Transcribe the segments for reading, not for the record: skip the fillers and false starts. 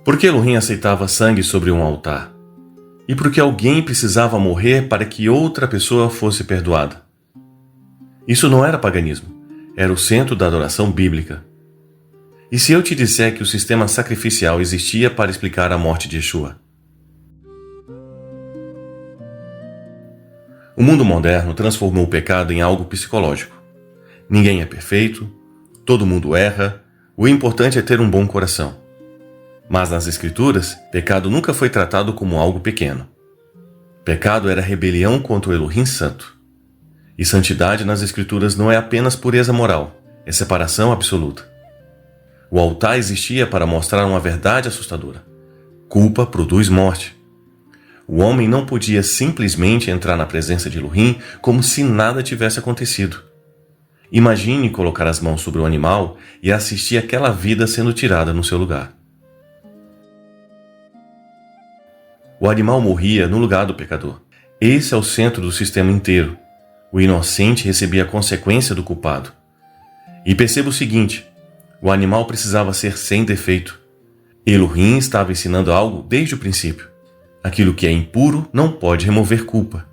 Por que Elohim aceitava sangue sobre um altar? E por que alguém precisava morrer para que outra pessoa fosse perdoada? Isso não era paganismo, era o centro da adoração bíblica. E se eu te disser que o sistema sacrificial existia para explicar a morte de Yeshua? O mundo moderno transformou o pecado em algo psicológico. Ninguém é perfeito, todo mundo erra, o importante é ter um bom coração. Mas nas Escrituras, pecado nunca foi tratado como algo pequeno. Pecado era rebelião contra o Elohim Santo. E santidade nas Escrituras não é apenas pureza moral, é separação absoluta. O altar existia para mostrar uma verdade assustadora. Culpa produz morte. O homem não podia simplesmente entrar na presença de Elohim como se nada tivesse acontecido. Imagine colocar as mãos sobre o animal e assistir aquela vida sendo tirada no seu lugar. O animal morria no lugar do pecador. Esse é o centro do sistema inteiro. O inocente recebia a consequência do culpado. E perceba o seguinte, o animal precisava ser sem defeito. Elohim estava ensinando algo desde o princípio. Aquilo que é impuro não pode remover culpa.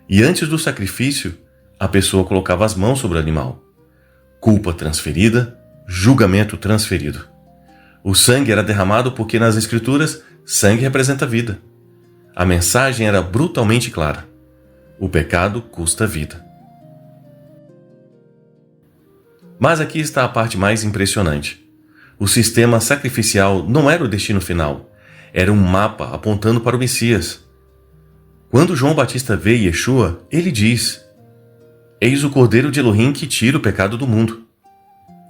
E antes do sacrifício, a pessoa colocava as mãos sobre o animal. Culpa transferida, julgamento transferido. O sangue era derramado porque nas Escrituras, sangue representa vida. A mensagem era brutalmente clara. O pecado custa vida. Mas aqui está a parte mais impressionante. O sistema sacrificial não era o destino final. Era um mapa apontando para o Messias. Quando João Batista vê Yeshua, ele diz: "Eis o Cordeiro de Elohim que tira o pecado do mundo."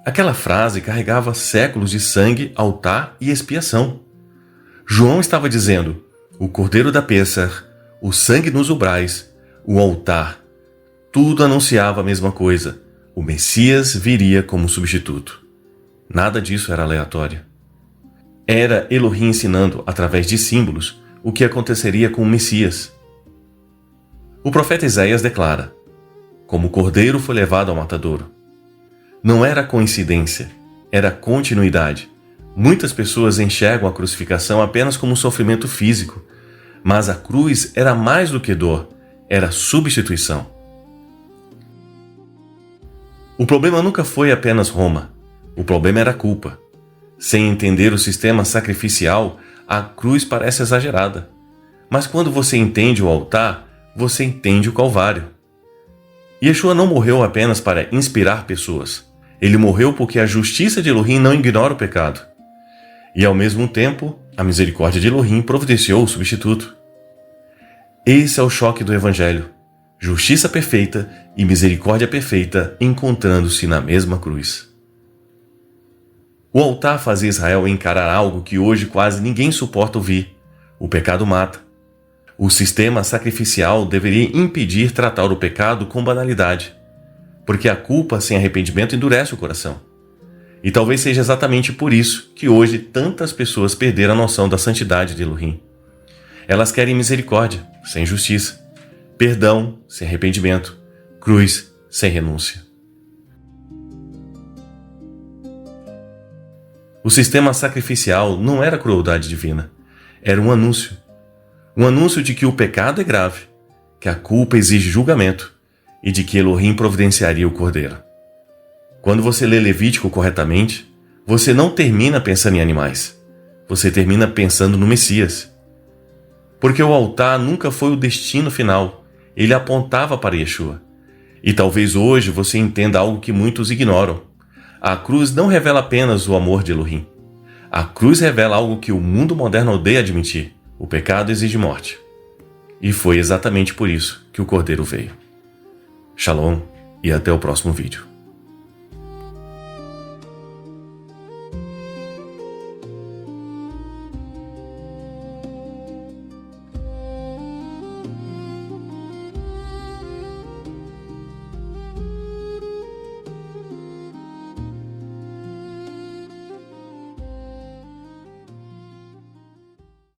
Aquela frase carregava séculos de sangue, altar e expiação. João estava dizendo: o Cordeiro da Pêssar, o sangue nos umbrais, o altar, tudo anunciava a mesma coisa. O Messias viria como substituto. Nada disso era aleatório. Era Elohim ensinando, através de símbolos, o que aconteceria com o Messias. O profeta Isaías declara: "Como o cordeiro foi levado ao matadouro." Não era coincidência, era continuidade. Muitas pessoas enxergam a crucificação apenas como um sofrimento físico, mas a cruz era mais do que dor, era substituição. O problema nunca foi apenas Roma, o problema era a culpa. Sem entender o sistema sacrificial, a cruz parece exagerada. Mas quando você entende o altar, você entende o Calvário. Yeshua não morreu apenas para inspirar pessoas. Ele morreu porque a justiça de Elohim não ignora o pecado. E ao mesmo tempo, a misericórdia de Elohim providenciou o substituto. Esse é o choque do Evangelho. Justiça perfeita e misericórdia perfeita encontrando-se na mesma cruz. O altar fazia Israel encarar algo que hoje quase ninguém suporta ouvir. O pecado mata. O sistema sacrificial deveria impedir tratar o pecado com banalidade, porque a culpa sem arrependimento endurece o coração. E talvez seja exatamente por isso que hoje tantas pessoas perderam a noção da santidade de Elohim. Elas querem misericórdia, sem justiça, perdão, sem arrependimento, cruz, sem renúncia. O sistema sacrificial não era crueldade divina, era um anúncio. Um anúncio de que o pecado é grave, que a culpa exige julgamento e de que Elohim providenciaria o cordeiro. Quando você lê Levítico corretamente, você não termina pensando em animais, você termina pensando no Messias. Porque o altar nunca foi o destino final, ele apontava para Yeshua. E talvez hoje você entenda algo que muitos ignoram. A cruz não revela apenas o amor de Elohim. A cruz revela algo que o mundo moderno odeia admitir. O pecado exige morte. E foi exatamente por isso que o Cordeiro veio. Shalom e até o próximo vídeo.